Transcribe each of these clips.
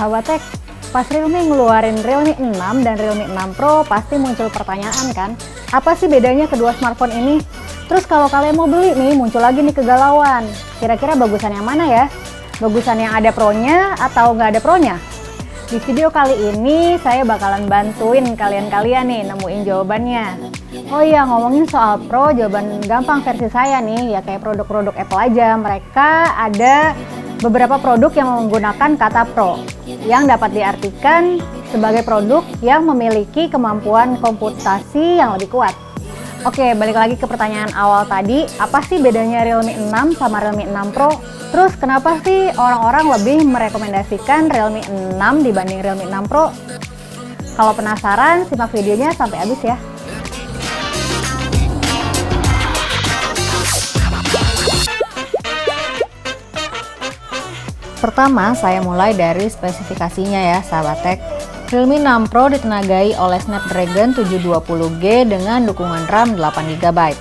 Sahabat Tech, pas Realme ngeluarin Realme 6 dan Realme 6 Pro pasti muncul pertanyaan kan, apa sih bedanya kedua smartphone ini? Terus kalau kalian mau beli nih, muncul lagi nih kegalauan. Kira-kira bagusan yang mana ya? Bagusan yang ada Pro-nya atau nggak ada Pro-nya? Di video kali ini saya bakalan bantuin kalian-kalian nih nemuin jawabannya. Oh iya, ngomongin soal Pro, jawaban gampang versi saya nih, ya kayak produk-produk Apple aja. Mereka ada beberapa produk yang menggunakan kata Pro, yang dapat diartikan sebagai produk yang memiliki kemampuan komputasi yang lebih kuat. Oke, balik lagi ke pertanyaan awal tadi, apa sih bedanya Realme 6 sama Realme 6 Pro? Terus kenapa sih orang-orang lebih merekomendasikan Realme 6 dibanding Realme 6 Pro? Kalau penasaran, simak videonya sampai habis ya. Pertama, saya mulai dari spesifikasinya ya, sahabat Tech. Realme 6 Pro ditenagai oleh Snapdragon 720G dengan dukungan RAM 8GB.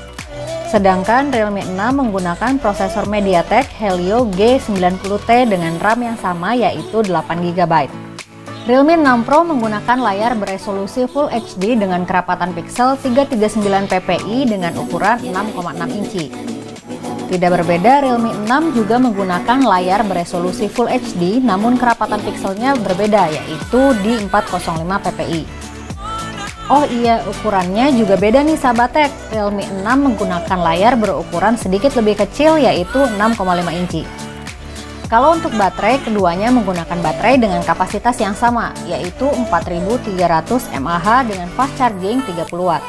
Sedangkan Realme 6 menggunakan prosesor MediaTek Helio G90T dengan RAM yang sama yaitu 8GB. Realme 6 Pro menggunakan layar beresolusi Full HD dengan kerapatan pixel 339 ppi dengan ukuran 6,6 inci. Tidak berbeda, Realme 6 juga menggunakan layar beresolusi Full HD namun kerapatan pixelnya berbeda yaitu di 405 ppi. Oh iya, ukurannya juga beda nih sahabat Tech. Realme 6 menggunakan layar berukuran sedikit lebih kecil yaitu 6,5 inci. Kalau untuk baterai, keduanya menggunakan baterai dengan kapasitas yang sama yaitu 4300 mAh dengan fast charging 30 watt.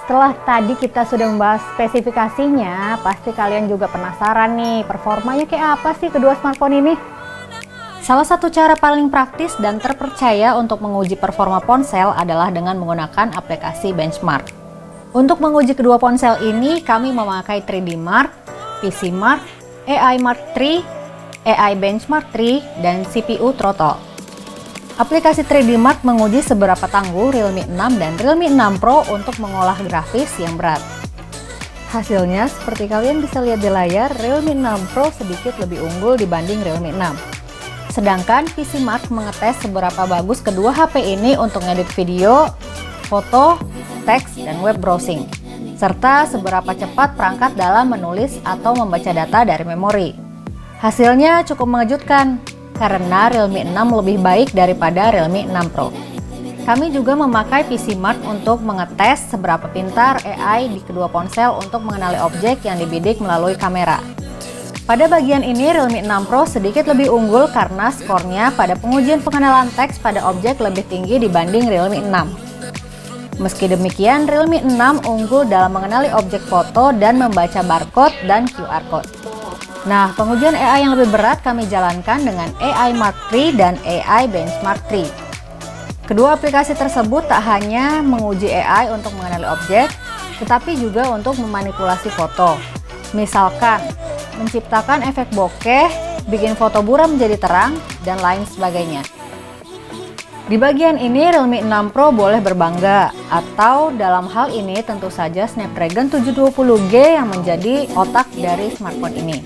Setelah tadi kita sudah membahas spesifikasinya, pasti kalian juga penasaran nih, performanya kayak apa sih kedua smartphone ini? Salah satu cara paling praktis dan terpercaya untuk menguji performa ponsel adalah dengan menggunakan aplikasi benchmark. Untuk menguji kedua ponsel ini, kami memakai 3D Mark, PC Mark, AI Mark III, AI Benchmark 3, dan CPU Throttle. Aplikasi 3D Mark menguji seberapa tangguh Realme 6 dan Realme 6 Pro untuk mengolah grafis yang berat. Hasilnya seperti kalian bisa lihat di layar, Realme 6 Pro sedikit lebih unggul dibanding Realme 6. Sedangkan PC Mark mengetes seberapa bagus kedua HP ini untuk ngedit video, foto, teks, dan web browsing, serta seberapa cepat perangkat dalam menulis atau membaca data dari memori. Hasilnya cukup mengejutkan, karena Realme 6 lebih baik daripada Realme 6 Pro. Kami juga memakai PC Mark untuk mengetes seberapa pintar AI di kedua ponsel untuk mengenali objek yang dibidik melalui kamera. Pada bagian ini Realme 6 Pro sedikit lebih unggul karena skornya pada pengujian pengenalan teks pada objek lebih tinggi dibanding Realme 6. Meski demikian, Realme 6 unggul dalam mengenali objek foto dan membaca barcode dan QR Code. Nah, pengujian AI yang lebih berat kami jalankan dengan AI Mark III dan AI Benchmark 3. Kedua aplikasi tersebut tak hanya menguji AI untuk mengenali objek, tetapi juga untuk memanipulasi foto. Misalkan, menciptakan efek bokeh, bikin foto buram menjadi terang, dan lain sebagainya. Di bagian ini Realme 6 Pro boleh berbangga, atau dalam hal ini tentu saja Snapdragon 720G yang menjadi otak dari smartphone ini,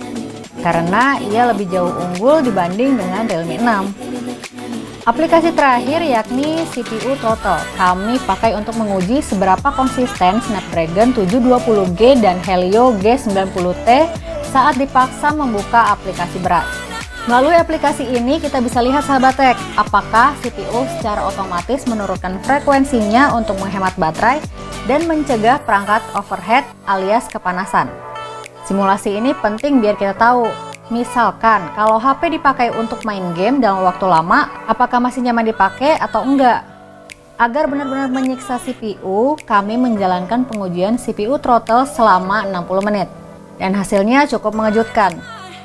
karena ia lebih jauh unggul dibanding dengan Realme 6. Aplikasi terakhir yakni CPU Throttle kami pakai untuk menguji seberapa konsisten Snapdragon 720G dan Helio G90T saat dipaksa membuka aplikasi berat. Melalui aplikasi ini kita bisa lihat sahabat Tech, apakah CPU secara otomatis menurunkan frekuensinya untuk menghemat baterai dan mencegah perangkat overheat alias kepanasan. Simulasi ini penting biar kita tahu, misalkan kalau HP dipakai untuk main game dalam waktu lama, apakah masih nyaman dipakai atau enggak. Agar benar-benar menyiksa CPU, kami menjalankan pengujian CPU Throttle selama 60 menit. Dan hasilnya cukup mengejutkan.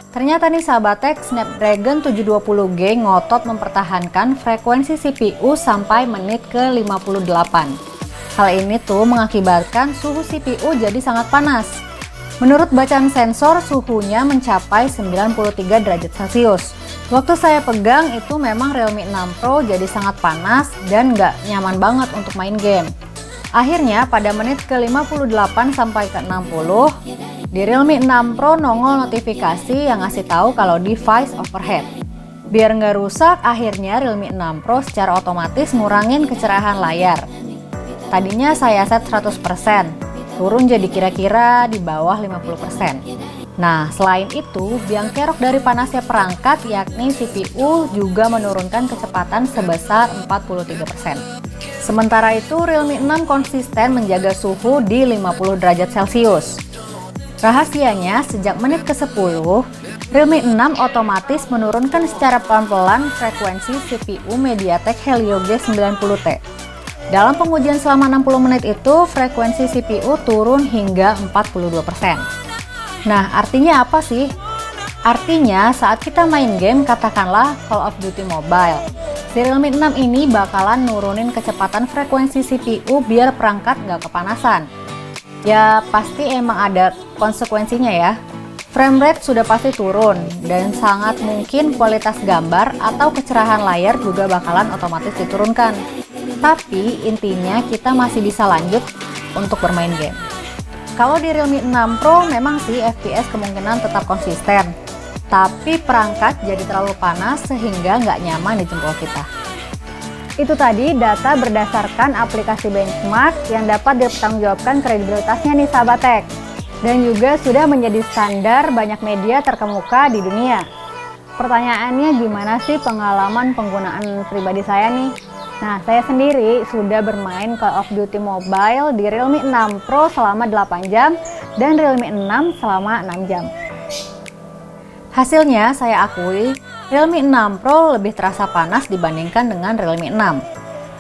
Ternyata nih sahabat Tech, Snapdragon 720G ngotot mempertahankan frekuensi CPU sampai menit ke 58. Hal ini tuh mengakibatkan suhu CPU jadi sangat panas. Menurut bacaan sensor, suhunya mencapai 93 derajat Celcius. Waktu saya pegang itu memang Realme 6 Pro jadi sangat panas dan nggak nyaman banget untuk main game. Akhirnya pada menit ke 58 sampai ke 60, di Realme 6 Pro nongol notifikasi yang ngasih tahu kalau device overheat. Biar nggak rusak, akhirnya Realme 6 Pro secara otomatis ngurangin kecerahan layar. Tadinya saya set 100%, turun jadi kira-kira di bawah 50%. Nah, selain itu, biang kerok dari panasnya perangkat yakni CPU juga menurunkan kecepatan sebesar 43%. Sementara itu, Realme 6 konsisten menjaga suhu di 50 derajat Celcius. Rahasianya, sejak menit ke-10, Realme 6 otomatis menurunkan secara pelan-pelan frekuensi CPU MediaTek Helio G90T. Dalam pengujian selama 60 menit itu, frekuensi CPU turun hingga 42%. Nah, artinya apa sih? Artinya saat kita main game, katakanlah Call of Duty Mobile, si Realme 6 ini bakalan nurunin kecepatan frekuensi CPU biar perangkat nggak kepanasan. Ya, pasti emang ada konsekuensinya ya. Framerate sudah pasti turun, dan sangat mungkin kualitas gambar atau kecerahan layar juga bakalan otomatis diturunkan. Tapi intinya kita masih bisa lanjut untuk bermain game. Kalau di Realme 6 Pro memang sih FPS kemungkinan tetap konsisten, tapi perangkat jadi terlalu panas sehingga nggak nyaman di jempol kita. Itu tadi data berdasarkan aplikasi benchmark yang dapat dipertanggungjawabkan kredibilitasnya nih sahabat tech. Dan juga sudah menjadi standar banyak media terkemuka di dunia. Pertanyaannya, gimana sih pengalaman penggunaan pribadi saya nih? Nah, saya sendiri sudah bermain Call of Duty Mobile di Realme 6 Pro selama 8 jam dan Realme 6 selama 6 jam. Hasilnya saya akui Realme 6 Pro lebih terasa panas dibandingkan dengan Realme 6.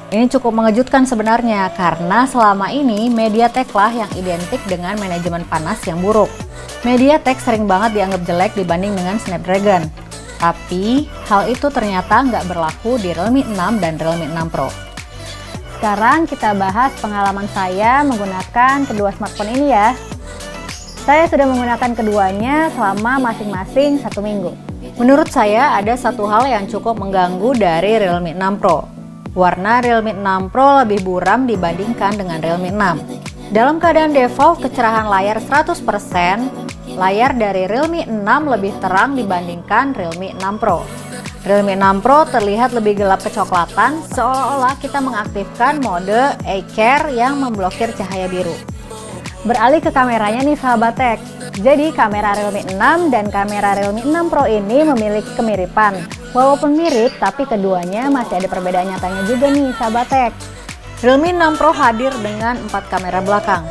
Ini cukup mengejutkan sebenarnya karena selama ini MediaTek lah yang identik dengan manajemen panas yang buruk. MediaTek sering banget dianggap jelek dibanding dengan Snapdragon. Tapi hal itu ternyata nggak berlaku di Realme 6 dan Realme 6 Pro. Sekarang kita bahas pengalaman saya menggunakan kedua smartphone ini ya. Saya sudah menggunakan keduanya selama masing-masing 1 minggu. Menurut saya ada satu hal yang cukup mengganggu dari Realme 6 Pro. Warna Realme 6 Pro lebih buram dibandingkan dengan Realme 6. Dalam keadaan default kecerahan layar 100%, layar dari Realme 6 lebih terang dibandingkan Realme 6 Pro. Realme 6 Pro terlihat lebih gelap kecoklatan, seolah-olah kita mengaktifkan mode Eye Care yang memblokir cahaya biru. Beralih ke kameranya nih sahabat tech. Jadi kamera Realme 6 dan kamera Realme 6 Pro ini memiliki kemiripan. Walaupun mirip, tapi keduanya masih ada perbedaan nyatanya juga nih sahabat tech. Realme 6 Pro hadir dengan 4 kamera belakang.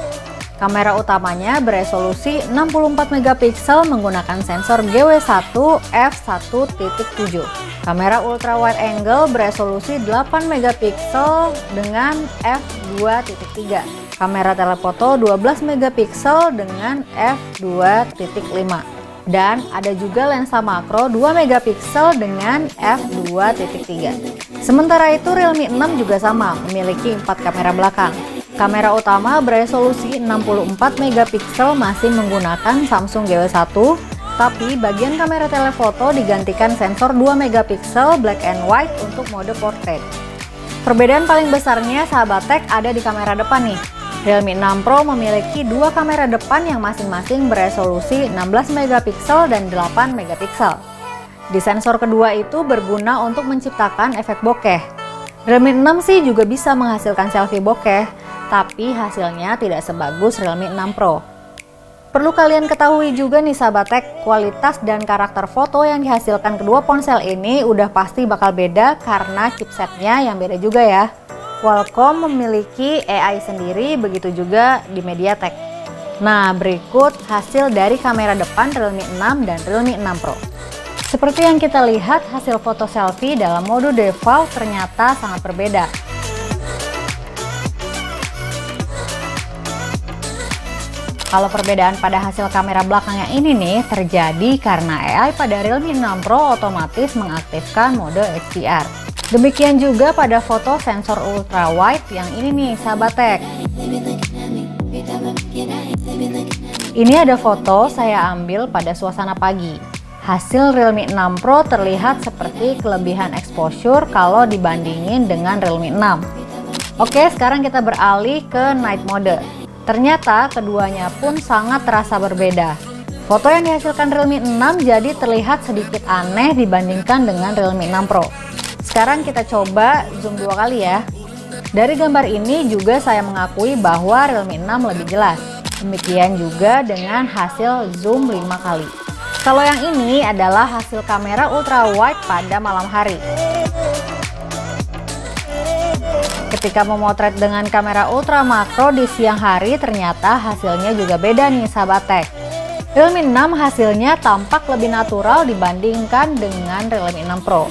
Kamera utamanya beresolusi 64 megapiksel menggunakan sensor GW1 f1.7. Kamera ultra wide angle beresolusi 8 megapiksel dengan f2.3. Kamera telefoto 12 megapiksel dengan f2.5. Dan ada juga lensa makro 2 megapiksel dengan f2.3. Sementara itu Realme 6 juga sama, memiliki 4 kamera belakang. Kamera utama beresolusi 64 megapiksel masih menggunakan Samsung GW1, tapi bagian kamera telefoto digantikan sensor 2 megapiksel black and white untuk mode portrait. Perbedaan paling besarnya sahabat tech ada di kamera depan nih. Realme 6 Pro memiliki 2 kamera depan yang masing-masing beresolusi 16 megapiksel dan 8 megapiksel. Di sensor kedua itu berguna untuk menciptakan efek bokeh. Realme 6 sih juga bisa menghasilkan selfie bokeh, tapi hasilnya tidak sebagus Realme 6 Pro. Perlu kalian ketahui juga nih sahabat tech, kualitas dan karakter foto yang dihasilkan kedua ponsel ini udah pasti bakal beda karena chipsetnya yang beda juga ya. Qualcomm memiliki AI sendiri, begitu juga di MediaTek. Nah, berikut hasil dari kamera depan Realme 6 dan Realme 6 Pro. Seperti yang kita lihat, hasil foto selfie dalam mode default ternyata sangat berbeda. Kalau perbedaan pada hasil kamera belakangnya ini nih terjadi karena AI pada Realme 6 Pro otomatis mengaktifkan mode HDR. Demikian juga pada foto sensor ultra wide yang ini nih sahabat tech. Ini ada foto saya ambil pada suasana pagi. Hasil Realme 6 Pro terlihat seperti kelebihan exposure kalau dibandingin dengan Realme 6. Oke, sekarang kita beralih ke night mode. Ternyata keduanya pun sangat terasa berbeda. Foto yang dihasilkan Realme 6 jadi terlihat sedikit aneh dibandingkan dengan Realme 6 Pro. Sekarang kita coba zoom 2 kali ya. Dari gambar ini juga saya mengakui bahwa Realme 6 lebih jelas. Demikian juga dengan hasil zoom 5 kali. Kalau yang ini adalah hasil kamera ultra wide pada malam hari. Ketika memotret dengan kamera ultra makro di siang hari, ternyata hasilnya juga beda nih sahabat tech. Realme 6 hasilnya tampak lebih natural dibandingkan dengan Realme 6 Pro.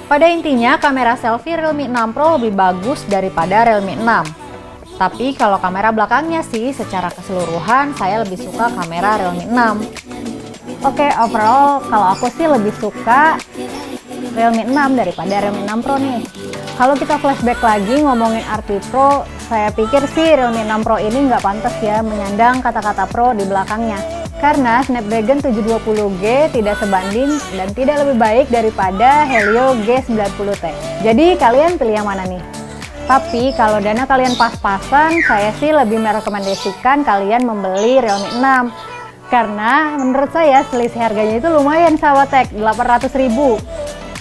Pada intinya kamera selfie Realme 6 Pro lebih bagus daripada Realme 6. Tapi kalau kamera belakangnya sih secara keseluruhan saya lebih suka kamera Realme 6. Oke, overall kalau aku sih lebih suka Realme 6 daripada Realme 6 Pro nih. Kalau kita flashback lagi ngomongin RT Pro, saya pikir sih Realme 6 Pro ini nggak pantas ya menyandang kata-kata Pro di belakangnya. Karena Snapdragon 720G tidak sebanding dan tidak lebih baik daripada Helio G90T. Jadi kalian pilih yang mana nih? Tapi kalau dana kalian pas-pasan, saya sih lebih merekomendasikan kalian membeli Realme 6. Karena menurut saya selisih harganya itu lumayan sahabat tech, 800.000.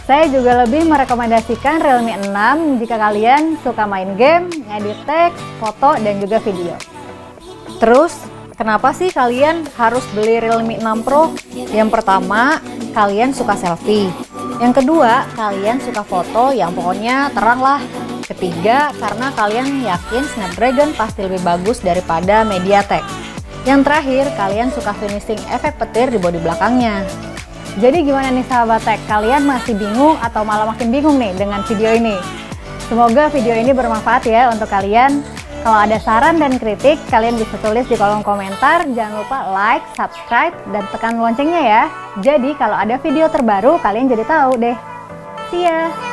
Saya juga lebih merekomendasikan Realme 6 jika kalian suka main game, ngedit teks, foto, dan juga video. Terus, kenapa sih kalian harus beli Realme 6 Pro? Yang pertama, kalian suka selfie. Yang kedua, kalian suka foto yang pokoknya terang lah. Ketiga, karena kalian yakin Snapdragon pasti lebih bagus daripada MediaTek. Yang terakhir, kalian suka finishing efek petir di bodi belakangnya. Jadi gimana nih sahabat tech, kalian masih bingung atau malah makin bingung nih dengan video ini? Semoga video ini bermanfaat ya untuk kalian. Kalau ada saran dan kritik, kalian bisa tulis di kolom komentar. Jangan lupa like, subscribe, dan tekan loncengnya ya. Jadi kalau ada video terbaru, kalian jadi tahu deh. See ya!